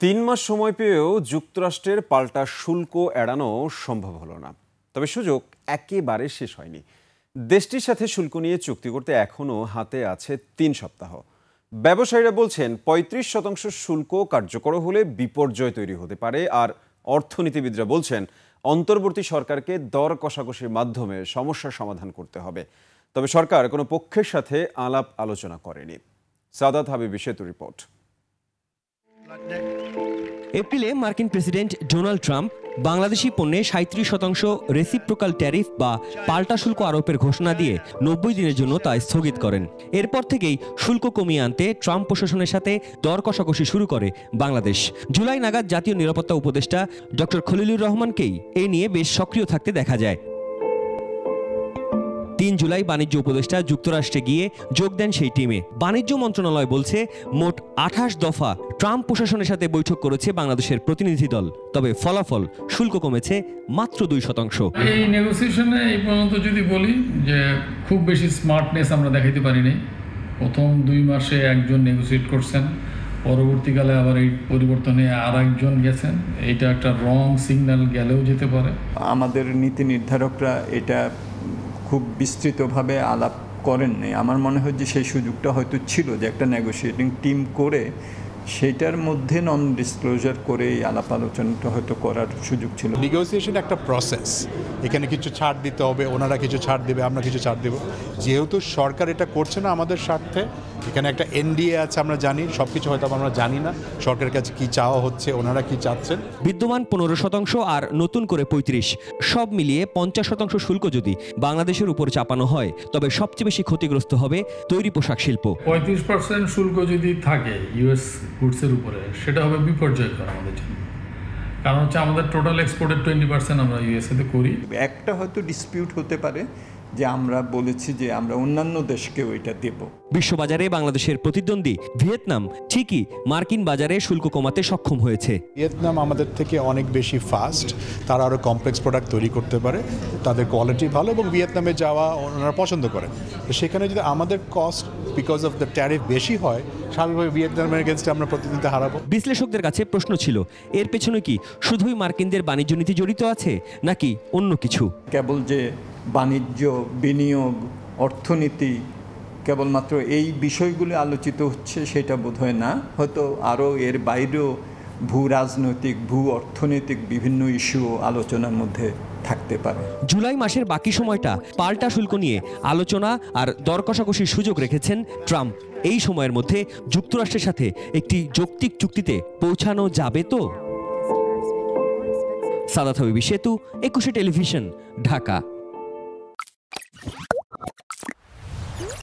৩ মাস সময় পেয়েও যুক্তরাষ্ট্রের পাল্টা শুল্ক এড়ানো সম্ভব হলো না। তবে সুযোগ একেবারে শেষ হয়নি। দেশটির সাথে শুল্ক নিয়ে চুক্তি করতে এখনও হাতে আছে ৩ সপ্তাহ। ব্যবসায়ীরা বলছেন ৩৫% শুল্ক কার্যকর হলে বিপর্যয় তৈরি হতে পারে। আর অর্থনীতিবিদরা বলছেন অন্তর্বর্তী সরকারকে দর কষাকষির মাধ্যমে সমস্যার সমাধান করতে হবে। তবে সরকার কোনো পক্ষের সাথে আলাপ আলোচনা করেনি। সাদাত হাবিবি সেতু রিপোর্ট। এপ্রিলে মার্কিন প্রেসিডেন্ট ডোনাল্ড ট্রাম্প বাংলাদেশি পণ্যে ৩৭% রেসিপ্রোকাল ট্যারিফ বা পাল্টা শুল্ক আরোপের ঘোষণা দিয়ে ৯০ দিনের জন্য তা স্থগিত করেন। এরপর থেকেই শুল্ক কমিয়ে আনতে ট্রাম্প প্রশাসনের সাথে দর কষাকষি শুরু করে বাংলাদেশ। জুলাই নাগাদ জাতীয় নিরাপত্তা উপদেষ্টা ডক্টর খলিলুর রহমানকেই এ নিয়ে বেশ সক্রিয় থাকতে দেখা যায়। ৩ জুলাই বাণিজ্য উপদেষ্টা যুক্তরাষ্ট্রে গিয়ে যোগ দেন সেই টিমে। বাণিজ্য মন্ত্রণালয় বলছে মোট ২৮ দফা ট্রাম্প প্রশাসনের সাথে বৈঠক করেছে বাংলাদেশের প্রতিনিধি দল। তবে ফলাফল শুল্ক কমেছে মাত্র 2%। এই নেগোসিয়েশনে এই পর্যন্ত যদি বলি যে খুব বেশি স্মার্টনেস আমরা দেখাইতে পারিনি। প্রথম 2 মাসে একজন নেগোসিয়েট করছেন, পরবর্তীকালে আবার এই পরিবর্তনে আর একজন গেছেন। এইটা একটা রং সিগন্যাল গেলেও যেতে পারে। আমাদের নীতি নির্ধারকরা এটা খুব বিস্তৃতভাবে আলাপ করেননি। আমার মনে হয় যে সেই সুযোগটা হয়তো ছিল যে একটা নেগোশিয়েটিং টিম করে সেটার মধ্যে নন ডিসক্লোজার করে এই আলাপ আলোচনাটা হয়তো করার সুযোগ ছিল। নেগোসিয়েশন একটা প্রসেস, এখানে কিছু ছাড় দিতে হবে, ওনারা কিছু ছাড় দেবে, আমরা কিছু ছাড় দেব। যেহেতু সরকার এটা করছে না আমাদের স্বার্থে, এখানে একটা এনডিএ আছে, আমরা জানি সব কিছু হয়তো আমরা জানি না সরকারের কাছে কি চাওয়া হচ্ছে, ওনারা কি চাচ্ছেন। বিদ্যমান 15% আর নতুন করে 35, সব মিলিয়ে 50% শুল্ক যদি বাংলাদেশের উপর চাপানো হয় তবে সবচেয়ে বেশি ক্ষতিগ্রস্ত হবে তৈরি পোশাক শিল্প। 35% শুল্ক যদি থাকে ইউএস গুডসের উপরে, সেটা হবে বিপর্যয়কর আমাদের জন্য। কারণ হচ্ছে আমাদের টোটাল এক্সপোর্টের 20% আমরা ইউএসএতে করি। একটা হয়তো ডিসপিউট হতে পারে যে আমরা বলেছি যে আমরা অন্যান্য দেশকেও এটা দেব। বিশ্ববাজারে বাংলাদেশের প্রতিদ্বন্দ্বী ভিয়েতনাম ঠিকই মার্কিন বাজারে শুল্ক কমাতে সক্ষম হয়েছে। ভিয়েতনাম আমাদের থেকে অনেক বেশি ফাস্ট, তারা আরও কমপ্লেক্স প্রোডাক্ট তৈরি করতে পারে, তাদের কোয়ালিটি ভালো এবং ভিয়েতনামে যাওয়া ওনারা পছন্দ করেন। তো সেখানে যদি আমাদের cost because of the tariff বেশি হয়, স্বাভাবিকভাবে ভিয়েতনামের এগেনস্টে আমরা প্রতিদ্বন্দ্বিতা হারাবো। বিশ্লেষকদের কাছে প্রশ্ন ছিল, এর পেছনে কি শুধুই মার্কিনদের বাণিজ্য নীতি জড়িত আছে নাকি অন্য কিছু? কেবল যে বাণিজ্য, বিনিয়োগ, অর্থনীতি কেবলমাত্র এই বিষয়গুলো আলোচিত হচ্ছে সেটা বোধহয় না। হয়তো আরও এর বাইরেও ভূ রাজনৈতিক, ভূ অর্থনৈতিক বিভিন্ন ইস্যু আলোচনার মধ্যে থাকতে পারে। জুলাই মাসের বাকি সময়টা পাল্টা শুল্ক নিয়ে আলোচনা আর দর কষাকষির সুযোগ রেখেছেন ট্রাম্প। এই সময়ের মধ্যে যুক্তরাষ্ট্রের সাথে একটি যৌক্তিক চুক্তিতে পৌঁছানো যাবে তো? সাদাত হাবিবি সেতু, 21 টেলিভিশন, ঢাকা।